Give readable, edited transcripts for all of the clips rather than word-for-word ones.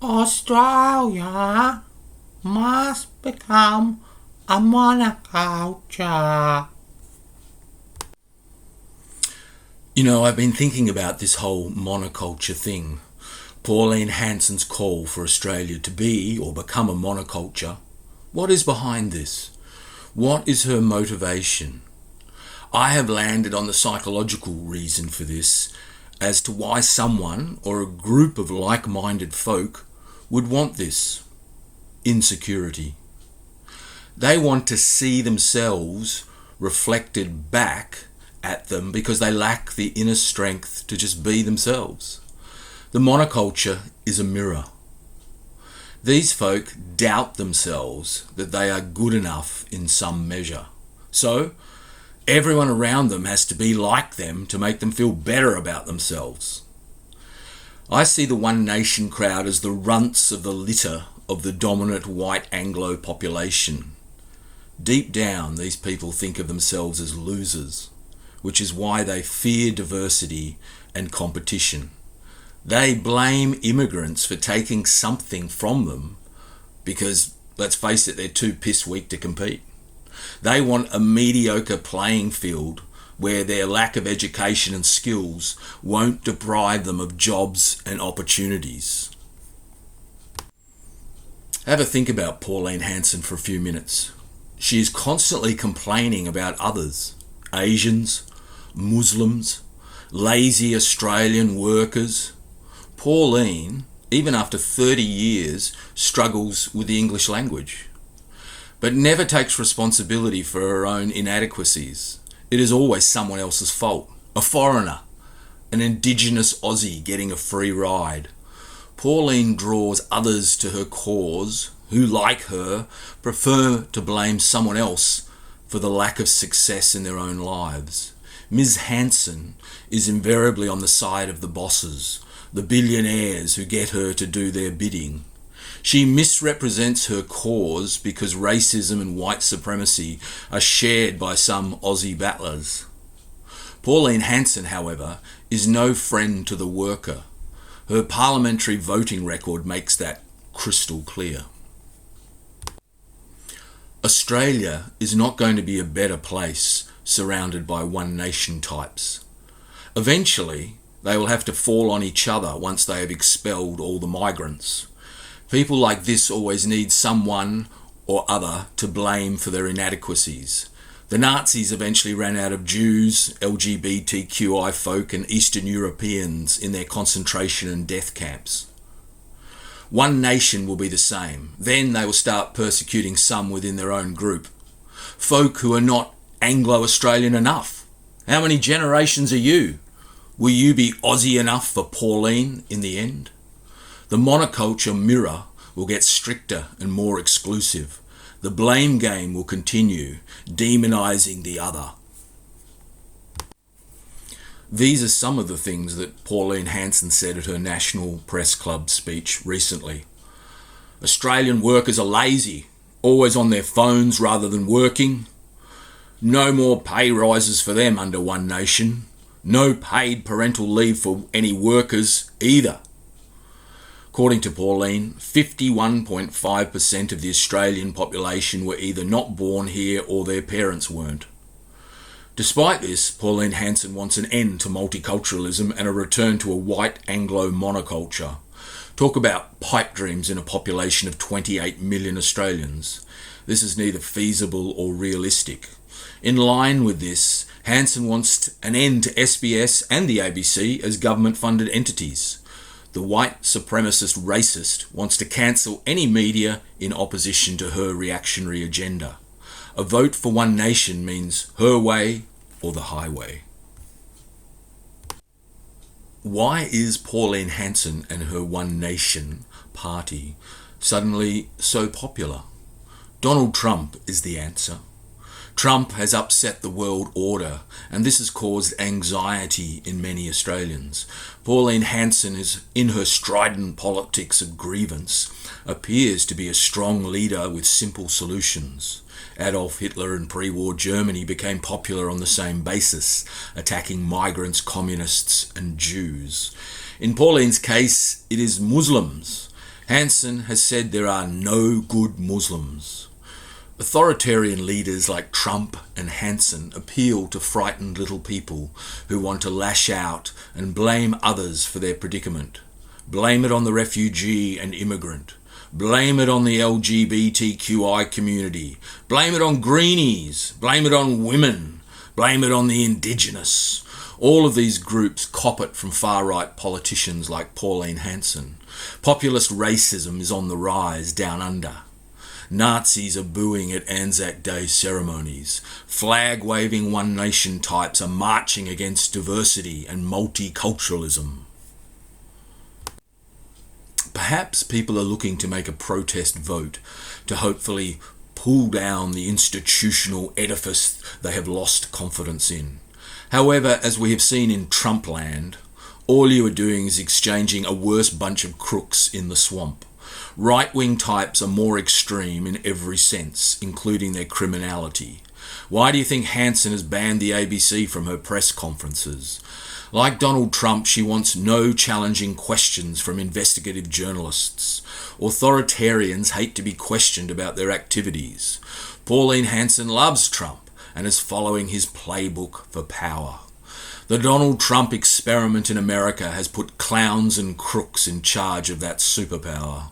Australia must become a monoculture. You know, I've been thinking about this whole monoculture thing. Pauline Hanson's call for Australia to be or become a monoculture. What is behind this? What is her motivation? I have landed on the psychological reason for this as to why someone or a group of like-minded folk would want this. Insecurity. They want to see themselves reflected back at them because they lack the inner strength to just be themselves. The monoculture is a mirror. These folk doubt themselves that they are good enough in some measure. So, everyone around them has to be like them to make them feel better about themselves. I see the One Nation crowd as the runts of the litter of the dominant white Anglo population. Deep down, these people think of themselves as losers, which is why they fear diversity and competition. They blame immigrants for taking something from them because, let's face it, they're too piss weak to compete. They want a mediocre playing field where their lack of education and skills won't deprive them of jobs and opportunities. Have a think about Pauline Hanson for a few minutes. She is constantly complaining about others, Asians, Muslims, lazy Australian workers. Pauline, even after 30 years, struggles with the English language, but never takes responsibility for her own inadequacies. It is always someone else's fault. A foreigner, an Indigenous Aussie getting a free ride. Pauline draws others to her cause who, like her, prefer to blame someone else for the lack of success in their own lives. Ms. Hanson is invariably on the side of the bosses, the billionaires who get her to do their bidding. She misrepresents her cause because racism and white supremacy are shared by some Aussie battlers. Pauline Hanson, however, is no friend to the worker. Her parliamentary voting record makes that crystal clear. Australia is not going to be a better place surrounded by One Nation types. Eventually, they will have to fall on each other once they have expelled all the migrants. People like this always need someone or other to blame for their inadequacies. The Nazis eventually ran out of Jews, LGBTQI folk and Eastern Europeans in their concentration and death camps. One Nation will be the same. Then they will start persecuting some within their own group. Folk who are not Anglo-Australian enough. How many generations are you? Will you be Aussie enough for Pauline in the end? The monoculture mirror will get stricter and more exclusive. The blame game will continue, demonising the other. These are some of the things that Pauline Hanson said at her National Press Club speech recently. Australian workers are lazy, always on their phones rather than working. No more pay rises for them under One Nation. No paid parental leave for any workers either. According to Pauline, 51.5% of the Australian population were either not born here or their parents weren't. Despite this, Pauline Hanson wants an end to multiculturalism and a return to a white Anglo monoculture. Talk about pipe dreams in a population of 28 million Australians. This is neither feasible or realistic. In line with this, Hanson wants an end to SBS and the ABC as government-funded entities. The white supremacist racist wants to cancel any media in opposition to her reactionary agenda. A vote for One Nation means her way or the highway. Why is Pauline Hanson and her One Nation party suddenly so popular? Donald Trump is the answer. Trump has upset the world order, and this has caused anxiety in many Australians. Pauline Hanson is, in her strident politics of grievance, appears to be a strong leader with simple solutions. Adolf Hitler and pre-war Germany became popular on the same basis, attacking migrants, communists and Jews. In Pauline's case, it is Muslims. Hanson has said there are no good Muslims. Authoritarian leaders like Trump and Hanson appeal to frightened little people who want to lash out and blame others for their predicament. Blame it on the refugee and immigrant. Blame it on the LGBTQI community. Blame it on greenies. Blame it on women. Blame it on the Indigenous. All of these groups cop it from far-right politicians like Pauline Hanson. Populist racism is on the rise down under. Nazis are booing at Anzac Day ceremonies. Flag-waving One Nation types are marching against diversity and multiculturalism. Perhaps people are looking to make a protest vote to hopefully pull down the institutional edifice they have lost confidence in. However, as we have seen in Trumpland, all you are doing is exchanging a worse bunch of crooks in the swamp. Right-wing types are more extreme in every sense, including their criminality. Why do you think Hanson has banned the ABC from her press conferences? Like Donald Trump, she wants no challenging questions from investigative journalists. Authoritarians hate to be questioned about their activities. Pauline Hanson loves Trump and is following his playbook for power. The Donald Trump experiment in America has put clowns and crooks in charge of that superpower.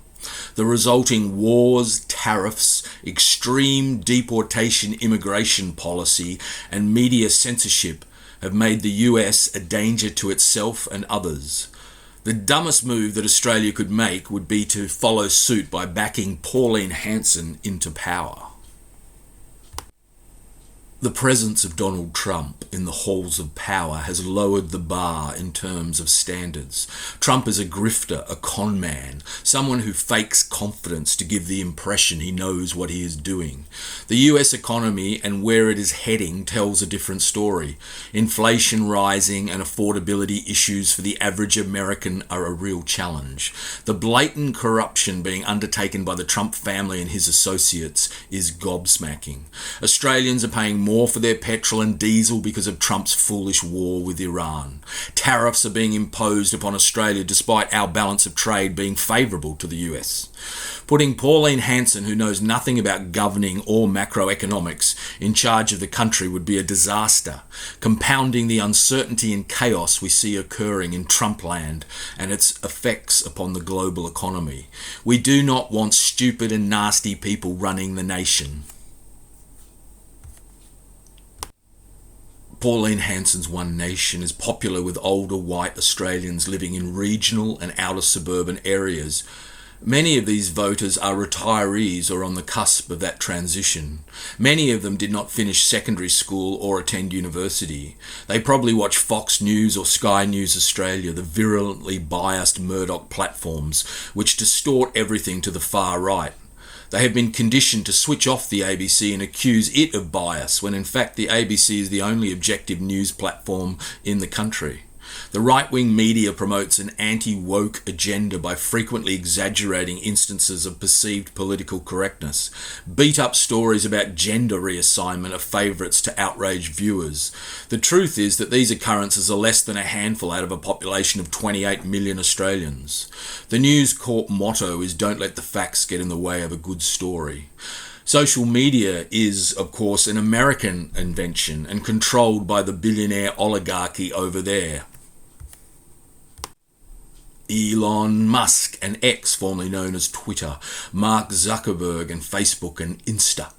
The resulting wars, tariffs, extreme deportation immigration policy, and media censorship have made the US a danger to itself and others. The dumbest move that Australia could make would be to follow suit by backing Pauline Hanson into power. The presence of Donald Trump in the halls of power has lowered the bar in terms of standards. Trump is a grifter, a con man, someone who fakes confidence to give the impression he knows what he is doing. The US economy and where it is heading tells a different story. Inflation rising and affordability issues for the average American are a real challenge. The blatant corruption being undertaken by the Trump family and his associates is gobsmacking. Australians are paying more for their petrol and diesel because of Trump's foolish war with Iran. Tariffs are being imposed upon Australia despite our balance of trade being favourable to the US. Putting Pauline Hanson, who knows nothing about governing or macroeconomics, in charge of the country would be a disaster, compounding the uncertainty and chaos we see occurring in Trumpland and its effects upon the global economy. We do not want stupid and nasty people running the nation. Pauline Hanson's One Nation is popular with older white Australians living in regional and outer suburban areas. Many of these voters are retirees or on the cusp of that transition. Many of them did not finish secondary school or attend university. They probably watch Fox News or Sky News Australia, the virulently biased Murdoch platforms, which distort everything to the far right. They have been conditioned to switch off the ABC and accuse it of bias, when in fact the ABC is the only objective news platform in the country. The right-wing media promotes an anti-woke agenda by frequently exaggerating instances of perceived political correctness. Beat-up stories about gender reassignment are favourites to outrage viewers. The truth is that these occurrences are less than a handful out of a population of 28 million Australians. The News Corp motto is "Don't let the facts get in the way of a good story." Social media is, of course, an American invention and controlled by the billionaire oligarchy over there. Elon Musk and X, formerly known as Twitter, Mark Zuckerberg and Facebook and Insta.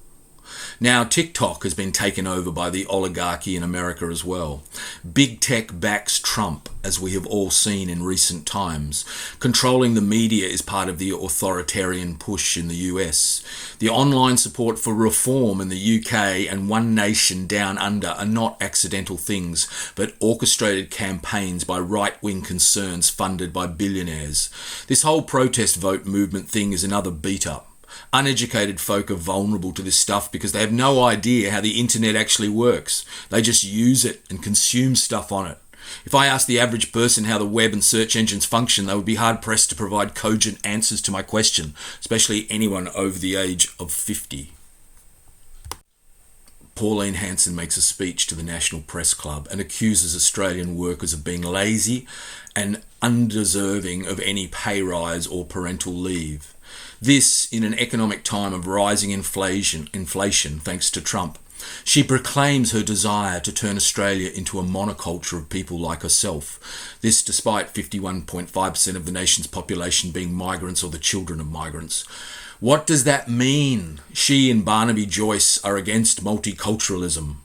Now TikTok has been taken over by the oligarchy in America as well. Big tech backs Trump, as we have all seen in recent times. Controlling the media is part of the authoritarian push in the US. The online support for reform in the UK and One Nation down under are not accidental things, but orchestrated campaigns by right-wing concerns funded by billionaires. This whole protest vote movement thing is another beat-up. Uneducated folk are vulnerable to this stuff because they have no idea how the internet actually works. They just use it and consume stuff on it. If I asked the average person how the web and search engines function, they would be hard-pressed to provide cogent answers to my question, especially anyone over the age of 50. Pauline Hanson makes a speech to the National Press Club and accuses Australian workers of being lazy and undeserving of any pay rise or parental leave. This in an economic time of rising inflation thanks to Trump. She proclaims her desire to turn Australia into a monoculture of people like herself. This despite 51.5% of the nation's population being migrants or the children of migrants. What does that mean? She and Barnaby Joyce are against multiculturalism.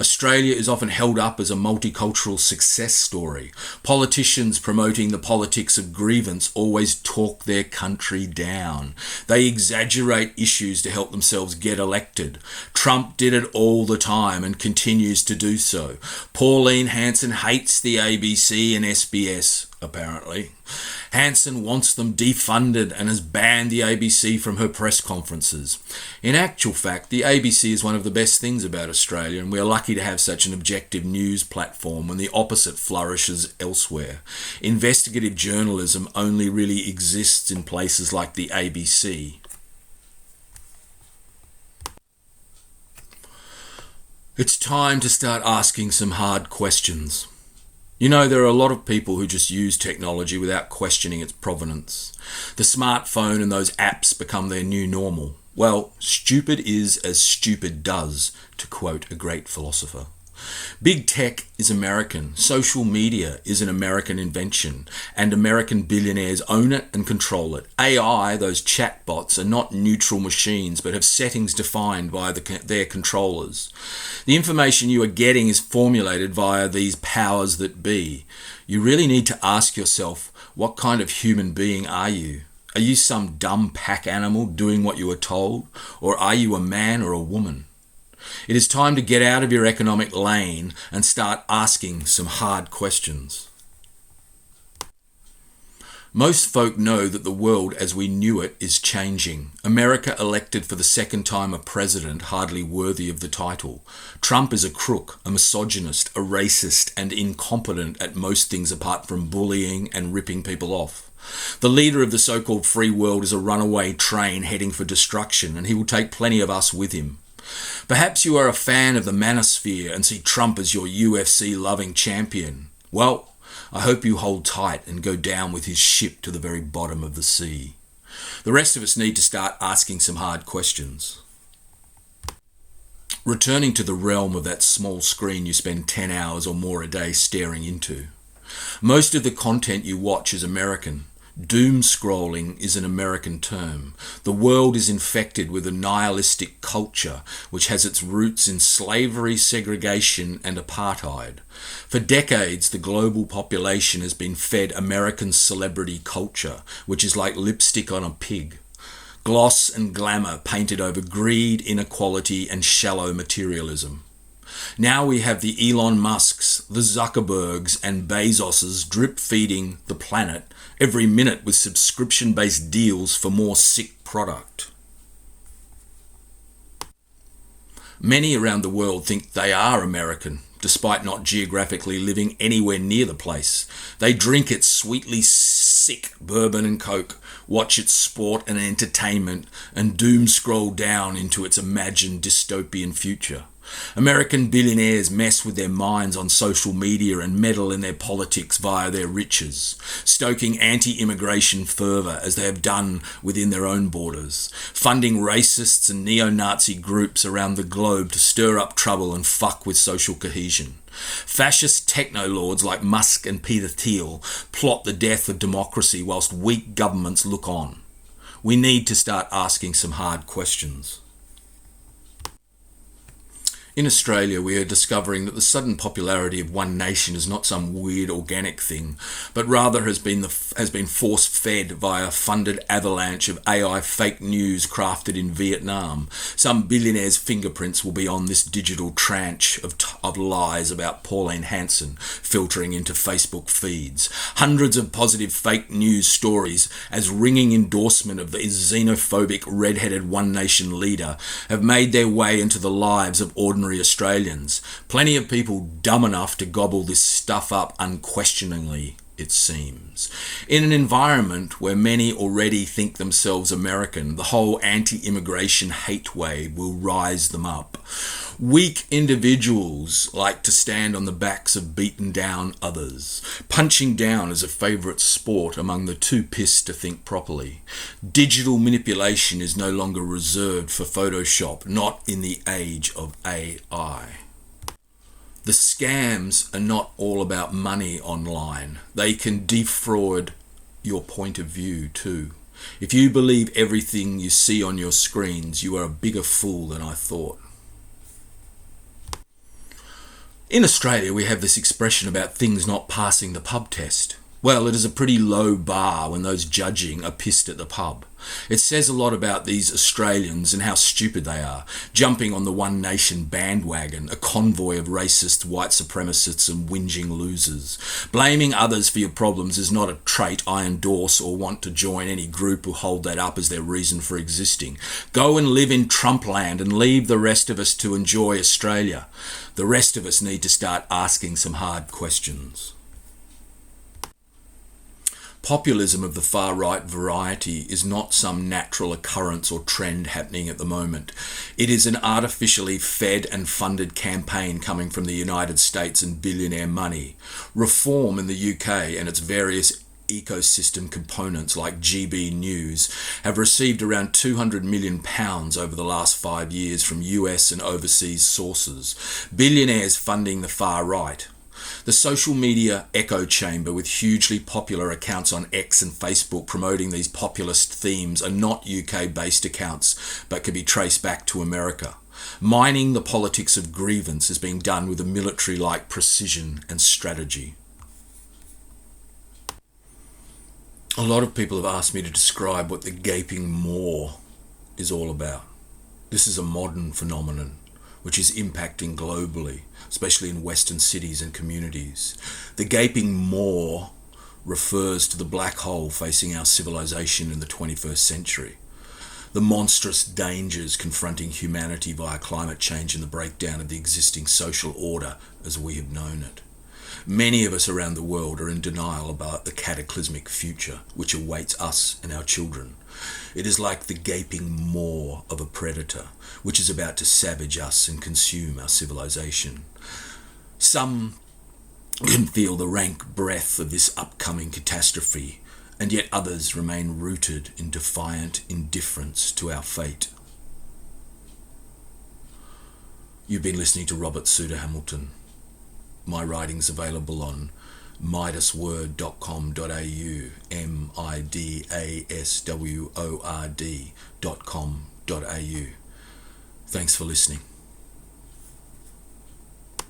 Australia is often held up as a multicultural success story. Politicians promoting the politics of grievance always talk their country down. They exaggerate issues to help themselves get elected. Trump did it all the time and continues to do so. Pauline Hanson hates the ABC and SBS, apparently. Hanson wants them defunded and has banned the ABC from her press conferences. In actual fact, the ABC is one of the best things about Australia, and we are lucky to have such an objective news platform when the opposite flourishes elsewhere. Investigative journalism only really exists in places like the ABC. It's time to start asking some hard questions. You know, there are a lot of people who just use technology without questioning its provenance. The smartphone and those apps become their new normal. Well, stupid is as stupid does, to quote a great philosopher. Big tech is American. Social media is an American invention, and American billionaires own it and control it. AI, those chatbots, are not neutral machines, but have settings defined by their controllers. The information you are getting is formulated via these powers that be. You really need to ask yourself, what kind of human being are you? Are you some dumb pack animal doing what you are told, or are you a man or a woman? It is time to get out of your economic lane and start asking some hard questions. Most folk know that the world as we knew it is changing. America elected for the second time a president hardly worthy of the title. Trump is a crook, a misogynist, a racist, and incompetent at most things apart from bullying and ripping people off. The leader of the so-called free world is a runaway train heading for destruction, and he will take plenty of us with him. Perhaps you are a fan of the manosphere and see Trump as your UFC-loving champion. Well, I hope you hold tight and go down with his ship to the very bottom of the sea. The rest of us need to start asking some hard questions. Returning to the realm of that small screen you spend 10 hours or more a day staring into. Most of the content you watch is American. Doom scrolling is an American term. The world is infected with a nihilistic culture which has its roots in slavery, segregation, and apartheid. For decades, the global population has been fed American celebrity culture, which is like lipstick on a pig. Gloss and glamour painted over greed, inequality, and shallow materialism. Now we have the Elon Musks, the Zuckerbergs, and Bezoses drip-feeding the planet every minute with subscription-based deals for more sick product. Many around the world think they are American, despite not geographically living anywhere near the place. They drink its sweetly sick bourbon and coke, watch its sport and entertainment, and doom scroll down into its imagined dystopian future. American billionaires mess with their minds on social media and meddle in their politics via their riches, stoking anti-immigration fervour as they have done within their own borders, funding racists and neo-Nazi groups around the globe to stir up trouble and fuck with social cohesion. Fascist techno-lords like Musk and Peter Thiel plot the death of democracy whilst weak governments look on. We need to start asking some hard questions. In Australia, we are discovering that the sudden popularity of One Nation is not some weird organic thing, but rather has been force-fed via a funded avalanche of AI fake news crafted in Vietnam. Some billionaires' fingerprints will be on this digital tranche of lies about Pauline Hanson filtering into Facebook feeds. Hundreds of positive fake news stories as ringing endorsement of the xenophobic red-headed One Nation leader have made their way into the lives of ordinary Australians. Plenty of people dumb enough to gobble this stuff up unquestioningly. it seems. In an environment where many already think themselves American, the whole anti-immigration hate wave will rise them up. Weak individuals like to stand on the backs of beaten down others. Punching down is a favourite sport among the too pissed to think properly. Digital manipulation is no longer reserved for Photoshop, not in the age of AI. The scams are not all about money online. They can defraud your point of view too. If you believe everything you see on your screens, you are a bigger fool than I thought. In Australia, we have this expression about things not passing the pub test. Well, it is a pretty low bar when those judging are pissed at the pub. It says a lot about these Australians and how stupid they are, jumping on the One Nation bandwagon, a convoy of racist, white supremacists and whinging losers. Blaming others for your problems is not a trait I endorse or want to join any group who hold that up as their reason for existing. Go and live in Trumpland and leave the rest of us to enjoy Australia. The rest of us need to start asking some hard questions. Populism of the far-right variety is not some natural occurrence or trend happening at the moment. It is an artificially fed and funded campaign coming from the United States and billionaire money. Reform in the UK and its various ecosystem components like GB News have received around £200 million over the last 5 years from US and overseas sources. Billionaires funding the far right. The social media echo chamber with hugely popular accounts on X and Facebook promoting these populist themes are not UK-based accounts, but can be traced back to America. Mining the politics of grievance is being done with a military-like precision and strategy. A lot of people have asked me to describe what the gaping maw is all about. This is a modern phenomenon which is impacting globally, especially in Western cities and communities. The gaping maw refers to the black hole facing our civilization in the 21st century. The monstrous dangers confronting humanity via climate change and the breakdown of the existing social order as we have known it. Many of us around the world are in denial about the cataclysmic future which awaits us and our children. It is like the gaping maw of a predator which is about to savage us and consume our civilization. Some can feel the rank breath of this upcoming catastrophe, and yet others remain rooted in defiant indifference to our fate. You've been listening to Robert Sudha Hamilton. My writing's available on midasword.com.au, midasword.com.au. Thanks for listening.